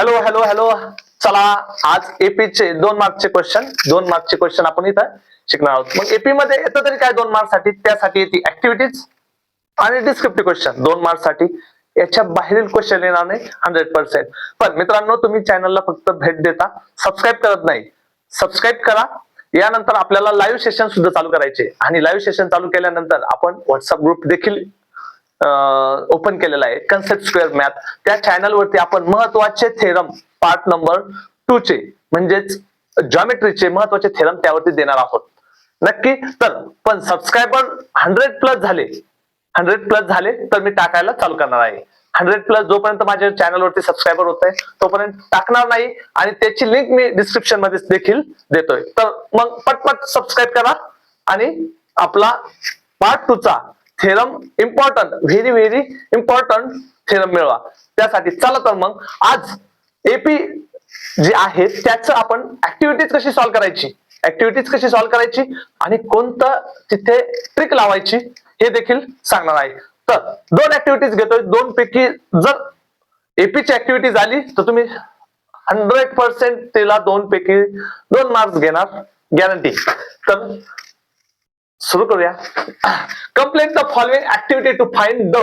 Hello hello hello. चला, आज एपीचे 2 मार्कचे question आपण इथं शिकणार आहोत. मग एपी मध्ये येतं तरी काय 2 मार्कसाठी? त्यासाठी येते ऍक्टिव्हिटीज आणि डिस्क्रिप्टिव्ह क्वेश्चन 2 मार्कसाठी. याच्या बाहेरील क्वेश्चन येणार नाही 100%. पण मित्रांनो, तुम्ही चॅनलला फक्त भेट देता, सबस्क्राईब करत नाही. सबस्क्राईब करा. यानंतर आपल्याला लाईव्ह सेशन सुद्धा चालू करायचे आणि लाईव्ह सेशन चालू केल्यानंतर आपण व्हॉट्सअप ग्रुप देखील ओपन केलेला आहे, कन्सेप्ट स्क्वेअर मॅथ. त्या चॅनल वरती आपण महत्वाचे थेरम पार्ट नंबर 2 चे म्हणजेच जॉमेट्रीचे महत्वाचे थेरम त्यावरती देणार आहोत. नक्की. तर पण सबस्क्रायबर 100+ झाले तर मी टाकायला चालू करणार आहे. 100+ जोपर्यंत माझ्या चॅनल वरती सबस्क्रायबर होत आहे तोपर्यंत टाकणार नाही आणि त्याची लिंक मी डिस्क्रिप्शन मध्ये देखील देतोय. तर मग पटपट सबस्क्राईब करा आणि आपला पार्ट 2 चा theorem important, very very important theorem मिळवा. त्यासाठी चला तर मग आज एपी जे आहे त्याचं आपण ऍक्टिव्हिटीज कशी सॉल्व्ह करायची आणि कोणतं तिथे ट्रिक लावायची हे देखील सांगणार आहे. तर 2 ऍक्टिव्हिटीज घेतोय. 2 पैकी जर एपीची ऍक्टिव्हिटीज आली तर तुम्ही 100% तिला 2 पैकी 2 मार्क्स घेणार, गॅरंटी. तर सुरू करूया. Complete the following activity to find the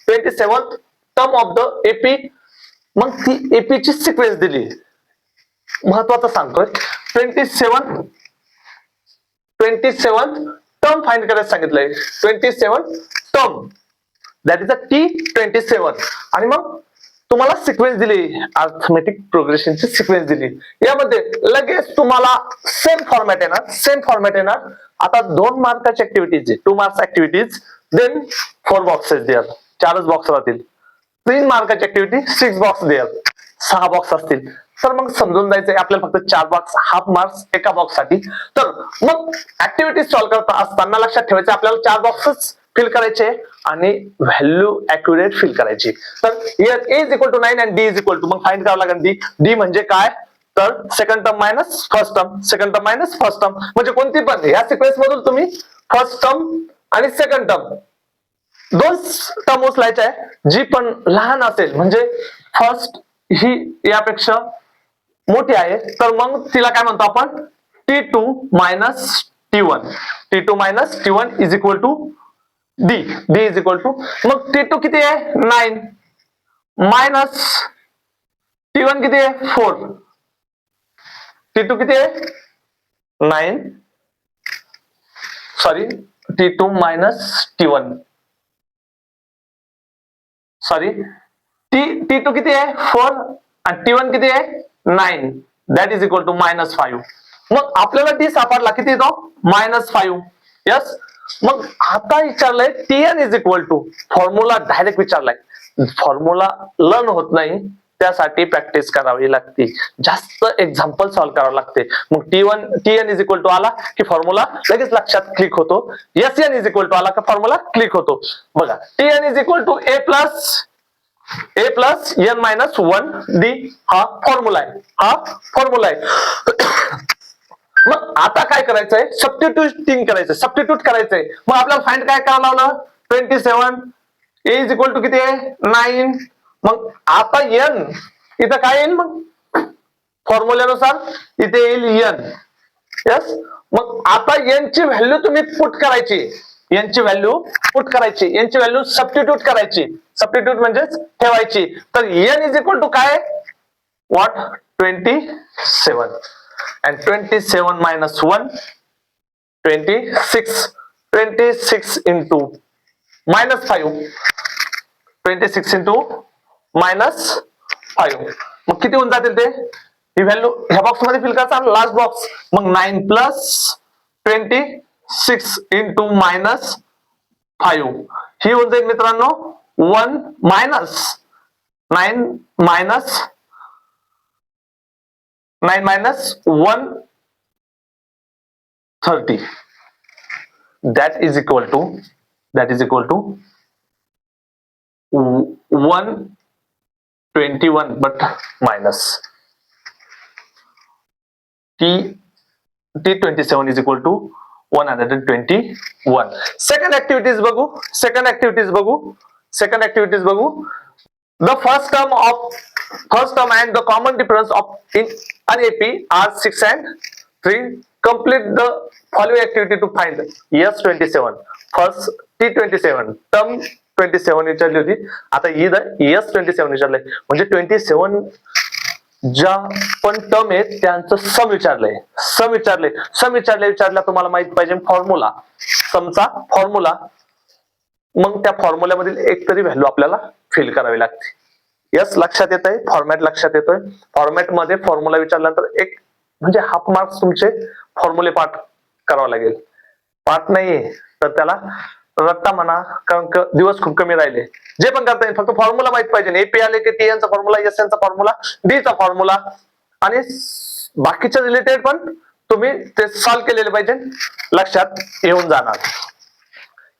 27th term of the AP. मग ती एपी ची सिक्वेन्स दिली. महत्वाचं सांगतोय, 27th टर्म फाइंड करायला सांगितलंय. 27th term, that is a T27. आणि मग तुम्हाला सिक्वेन्स दिली, अर्थमेटिक प्रोग्रेशनची सिक्वेन्स दिली. यामध्ये लगेच तुम्हाला सेम फॉर्मॅट येणार. आता 2 मार्काची activities, 2 marks activities, then 4 boxes there, 4च बॉक्स राहतील. 3 मार्काची ऍक्टिव्हिटी, 6 बॉक्स देअर, 6 बॉक्स असतील. तर मग समजून जायचंय आपल्याला फक्त 4 बॉक्स, हाफ मार्क्स एका बॉक्स साठी. तर मग ऍक्टिव्हिटीज सॉल्व्ह करता असताना लक्षात ठेवायचं आपल्याला 4 बॉक्सेस फिल करायचे आणि व्हॅल्यू ऍक्युरेट फिल करायची. तर here a is equal to 9 आणि d इज इक्वल टू, मग फाइंड करावं लागेल d म्हणजे काय, तर second term minus first term, म्हणजे कोणती पण या सिक्वेन्स मधून तुम्ही फर्स्ट टर्म आणि सेकंड टर्म 2 टर्म उचलायच्या आहे. जी पण लहान असेल, म्हणजे फर्स्ट ही यापेक्षा मोठी आहे, तर मग तिला काय म्हणतो आपण, T2 minus T1 is equal to d is equal to, मग T2 किती आहे 9 मायनस T1 किती आहे 4. T2 किती आहे 9, sorry T2 minus T1, sorry T2 किती आहे 4 आणि T1 किती आहे 9, दॅट इज इक्वल टू -5. मग आपल्याला d सापडला, किती येतो -5. यस. मग आता विचारलंय Tn is equal to, formula direct विचारलाय. फॉर्म्युला लर्न होत नाही, त्यासाठी प्रॅक्टिस करावी लागते, जास्त एक्झाम्पल सॉल्व्ह करावं लागते. मग Tn इज इक्वल टू आला की फॉर्म्युला लगेच लक्षात क्लिक होतो. Sn इज इक्वल टू आला की फॉर्म्युला क्लिक होतो. बघा, Tn is equal to a plus n minus 1 d, हा फॉर्म्युला आहे. मग आता काय करायचंय, सबस्टिट्यूट करायचंय. मग आपल्याला फाइंड काय करावं लागलं, 27, a इज इक्वल टू किती आहे 9. मग आता n इथं काय येईल, मग फॉर्म्युल्यानुसार इथे येईल n. यस. मग आता n ची व्हॅल्यू तुम्ही पुट करायची, यांची व्हॅल्यू सबस्टिट्यूट करायची. सबस्टिट्यूट म्हणजेच ठेवायची. तर n इज इक्वल टू काय, what, 27. and 27 minus 1, 26 into -5, 26 into -5. मग किती होऊन जातील ते, ही व्हॅल्यू ह्या बॉक्स मध्ये फिल करायचा, लास्ट बॉक्स. मग 9 प्लस 26 into -5, ही होऊन जाईल मित्रांनो 1 minus 9 minus 130, that is equal to 121, but minus T27 is equal to 121. Second activities बघू. The first term of First term and the common difference of in an AP are 6 and 3. Complete the following activity to find S27. First T27 term 27 विचारली होती. आता ही S27 विचारलंय म्हणजे 27 ज्या पण term आहेत त्यांचं सम विचारलंय. विचारल्या तुम्हाला माहित पाहिजे फॉर्म्युला, समचा फॉर्म्युला. मग त्या फॉर्म्युल्यामधील एक तरी व्हॅल्यू आपल्याला फिल करावी लागते. यस, लक्षात येत आहे, फॉर्मॅट लक्षात येतोय. फॉर्मॅट मध्ये फॉर्म्युला विचारल्यानंतर एक म्हणजे हाफ मार्क्स तुमचे फॉर्म्युले पाठ करावा लागेल. पाठ नाहीये तर त्याला रट्टा म्हणा, कारण दिवस खूप कमी राहिले. जे पण करता येईल, फक्त फॉर्म्युला माहित पाहिजे. एपी आले की टी चा फॉर्म्युला, एस चा फॉर्म्युला, डी चा फॉर्म्युला आणि बाकीच्या रिलेटेड पण तुम्ही ते सॉल्व्ह केलेले पाहिजे, लक्षात येऊन जाणार.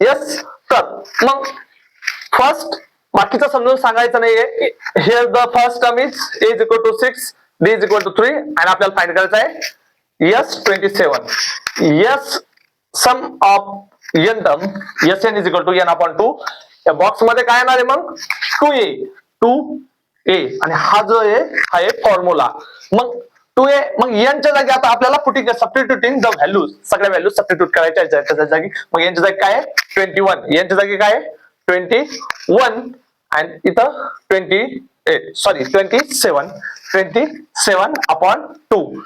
यस, तर मग फर्स्ट बाकीचं समजून सांगायचं नाहीये. Here the first term is a is equal to 6, d is equal to 3 आणि आपल्याला फाइंड करायचं आहे S27. yes sum of n term Sn is equal to n upon 2. या बॉक्स मध्ये काय येणार आहे मग 2a आणि हा जो आहे हा आहे फॉर्म्युला. मग 2a, मग n च्या जागी आता आपल्याला पुटिंग सबस्टिट्यूटिंग द व्हॅल्यूज, सगळ्या व्हॅल्यूज सबस्टिट्यूट करायच्या त्याच्या जागी. मग n च्या जागी काय आहे 21, n च्या जागी काय आहे 21 आणि इथं 27 अपॉन 2.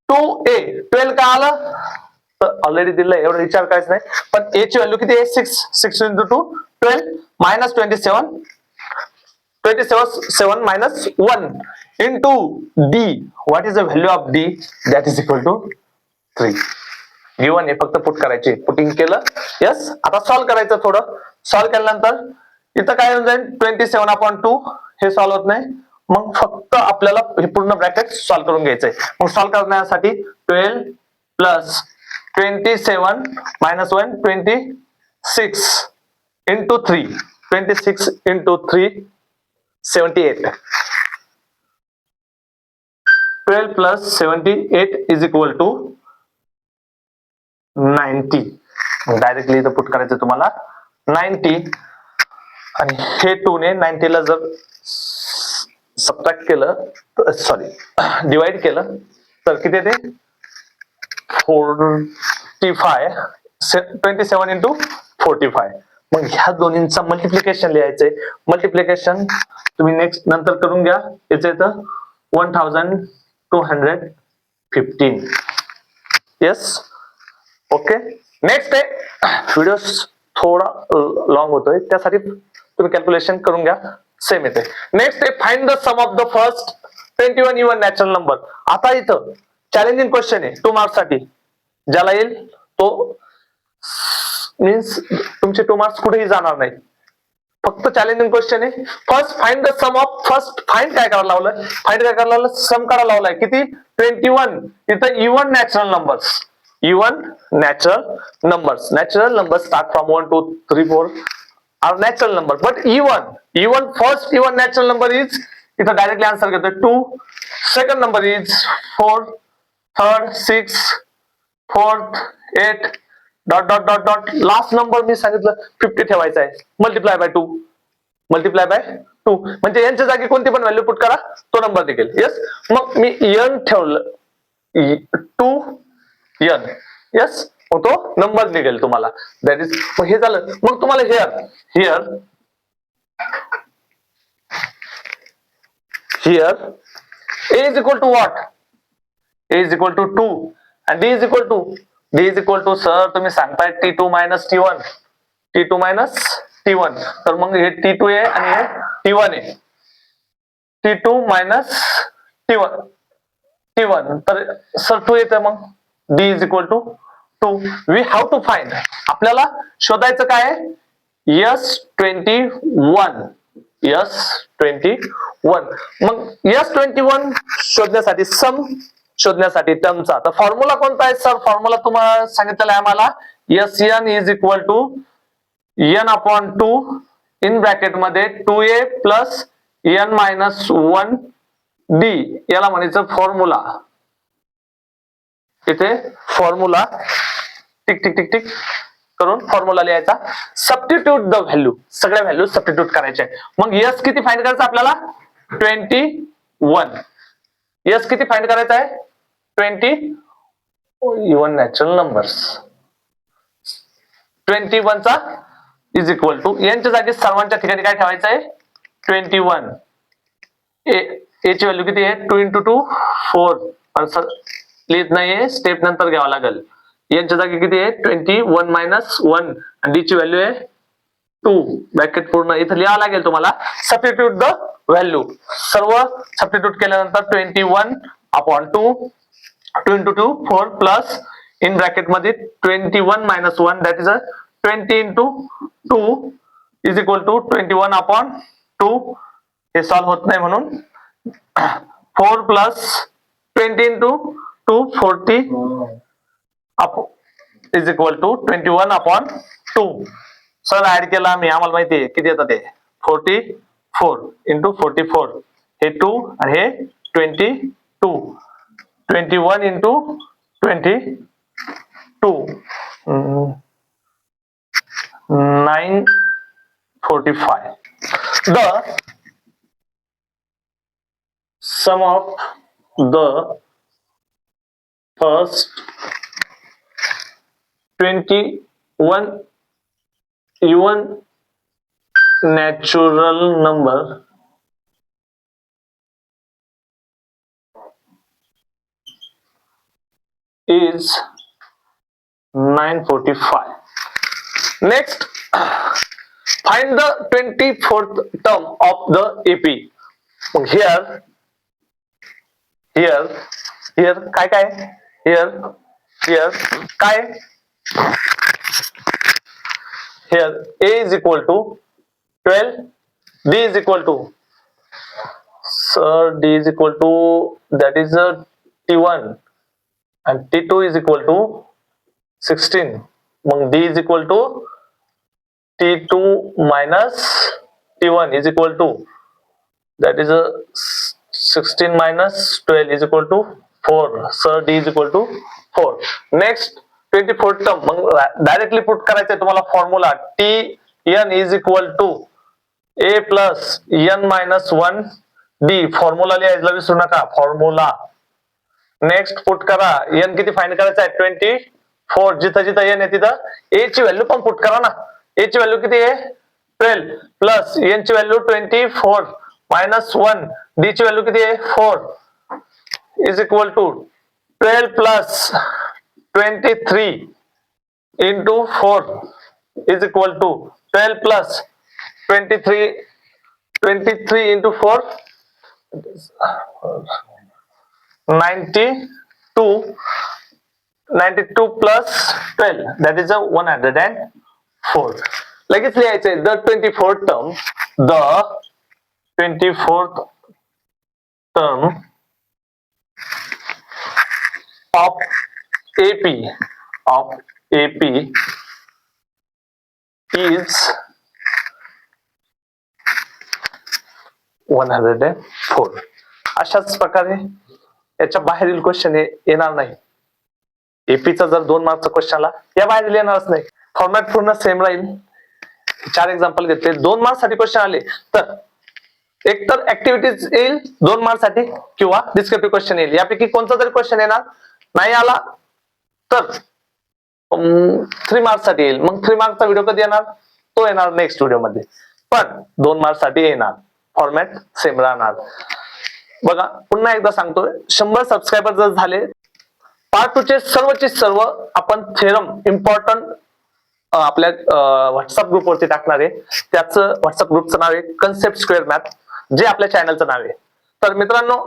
2a 12 काय आलं तर ऑलरेडी दिलंय, एवढा विचार करायचा नाही. पण a ची व्हॅल्यू किती आहे 6 into 2 12 minus 27 minus 1 into d. What is the value of d? That is equal to 3. Given हे फक्त पुट करायचे, पुटिंग केलं. यस, आता सॉल्व्ह करायचं. थोडं सॉल्व्ह केल्यानंतर इथं काय होऊन जाईल 27 upon 2. हे सॉल्व्ह होत नाही, मग फक्त आपल्याला हे पूर्ण ब्रॅकेट सॉल्व्ह करून घ्यायचंय. मग सॉल्व्ह करण्यासाठी 12 plus 27 minus 1 26 into 3 26 into 3 78. 12 plus 78 is equal to 90. Directly इथं पुट करायचं तुम्हाला 90 आणि हे 2 ने 90 ला जर सबट्रॅक्ट केलं, सॉरी डिवाइड केलं तर किती येते 45. 27 into 45. मग ह्या दोन्हींचा मल्टिप्लिकेशन लिहायचंय. मल्टिप्लिकेशन तुम्ही नेक्स्ट नंतर करून घ्या. याचं येतं 1215. Yes, okay. नेक्स्ट आहे, व्हिडिओ थोडा लॉंग होतोय त्यासाठी तुम्ही कॅल्क्युलेशन करून घ्या, सेम येते. नेक्स्ट आहे find the sum of the first 21 even natural number. आता इथं चॅलेंजिंग क्वेश्चन आहे 2 मार्क्स साठी. ज्याला येईल तो मीन्स तुमचे 2 मार्क्स कुठेही जाणार नाही, फक्त चॅलेंजिंग क्वेश्चन आहे. First find the sum of, first find काय करायला लावलंय, फाइंड काय करायला लावलं, सम करायला लावलाय. किती 21. इथं even natural numbers, natural numbers start from 1 2 3 4 are natural number, but even first even natural number is, इथं डायरेक्टली आन्सर घेतोय 2. Second number is 4, third 6, fourth 8 dot dot dot dot. Last number मी सांगितलं 50 ठेवायचा आहे. मल्टिप्लाय बाय 2 म्हणजे यांच्या जागी कोणती पण व्हॅल्यू पुट करा, तो नंबर निघेल. येस, मग मी n ठेवलं 2n. यस, मग तो नंबर निघेल तुम्हाला. दॅट इज, मग हे झालं. मग तुम्हाला here a is equal to what? a is equal to 2 and d is equal to sir तुम्ही सांगताय t2 minus t1. तर मग हे t2 आहे आणि हे t1 आहे. t2 minus t1 तर सर 2 येतं. मग d is equal to 2. we have to find, आपल्याला शोधायचं काय आहे S21. मग S21 शोधण्यासाठी, सम शोधण्यासाठी टर्मचा तर फॉर्म्युला कोणता आहे सर? फॉर्म्युला तुम्हाला सांगितलेला आहे आम्हाला Sn is equal to n upon 2 in bracket मध्ये 2a plus n minus 1 d. याला म्हणायचं फॉर्म्युला. इथे formula tick tick tick tick करून फॉर्म्युला लिहायचा. सबस्टिट्यूट द व्हॅल्यू, सगळ्या व्हॅल्यू सबस्टिट्यूट करायच्या. मग यस किती फाइंड करायचं आपल्याला 21. यस किती फाइंड करायचं आहे? 21 नॅचरल नंबर्स. 21 चा इज इक्वल टू यांच्या जागी सर्वांच्या ठिकाणी काय ठेवायचं आहे? 21. ए ची व्हॅल्यू किती आहे? 2 × 2 4. पण लिहित नाहीये, स्टेप नंतर घ्यावा लागेल. यांच्या जागी किती आहे? 21 - 1 आणि डी ची व्हॅल्यू आहे 2. ब्रॅकेट पूर्ण इथे लिहावं लागेल तुम्हाला. Substitute the value. सर्व सबस्टिट्यूट केल्यानंतर 21/2 2 × 2 4 प्लस इन ब्रॅकेट मध्ये 21 - 1 that is 20 × 2 is equal to 21/2. हे सॉल्व्ह होत नाही म्हणून 4 plus 20 × 2 40 is equal to 21/2. Sir add केला आम्ही, आम्हाला माहिती आहे किती येतं ते. 44 × 44 हे 2 आणि हे 22. 21 × 22 945. The sum of the first 21 even natural number is 945. Next, find the 24th term of the AP. Here काय काय? Here काय? Here A is equal to 12, D is equal to, sir, D is equal to that is T1 and T2 is equal to 16. मग D is equal to T2 minus T1 is equal to that is 16 minus 12 is equal to 4. Sir, D is equal to 4. Next 24th term मग directly put करायचं आहे तुम्हाला formula. Tn is equal to A plus n minus 1 D. Formula लिहायला विसरू नका, formula. Next put करा. n किती find करायचं आहे? 24. जिथं जिथं n आहे तिथं A ची व्हॅल्यू पण पुट करा ना. A ची व्हॅल्यू किती आहे? 12 प्लस n ची व्हॅल्यू 24 minus 1 D ची व्हॅल्यू किती आहे? 4 is equal to 12 plus 23 into 4 is equal to 12 plus 23 into 4 92 plus 12 that is a 104. लगेच लिहायचंय the 24th term of AP is 104. अशाच प्रकारे याच्या बाहेरील क्वेश्चन येणार नाही. एपीचा जर 2 मार्कचा क्वेश्चन आला या बाहेर येणारच नाही. फॉर्मॅट पूर्ण सेम राहील. 4 एक्झाम्पल घेतले. 2 मार्क्स साठी क्वेश्चन आले तर एक तर ऍक्टिव्हिटीज येईल 2 मार्क्स साठी किंवा डिस्क्रिप्टिव्ह क्वेश्चन येईल. यापैकी कोणता तरी क्वेश्चन येणार. नाही आला तर 3 मार्क्स साठी येईल. मग 3 मार्क्सचा व्हिडिओ कधी येणार? तो येणार नेक्स्ट व्हिडिओ मध्ये. पण 2 मार्क्स साठी येणार. फॉर्मॅट सेम राहणार. बघा पुन्हा एकदा सांगतोय, 100 सबस्क्रायबर जर झाले पार्ट 2 चे सर्व आपण थेरम इम्पॉर्टंट आपल्या व्हॉट्सअप ग्रुपवरती टाकणार आहे. त्याचं व्हॉट्सअप ग्रुपचं नाव आहे कन्सेप्ट स्क्वेअर मॅथ, जे आपल्या चॅनलचं नाव आहे. तर मित्रांनो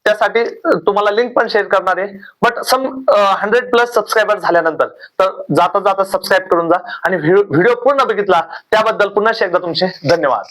त्यासाठी तुम्हाला लिंक पण शेअर करणार आहे. बट 100+ सबस्क्रायबर झाल्यानंतर तर जाता सबस्क्राईब करून जा आणि व्हिडिओ पूर्ण बघितला त्याबद्दल पुन्हा एकदा तुमचे धन्यवाद.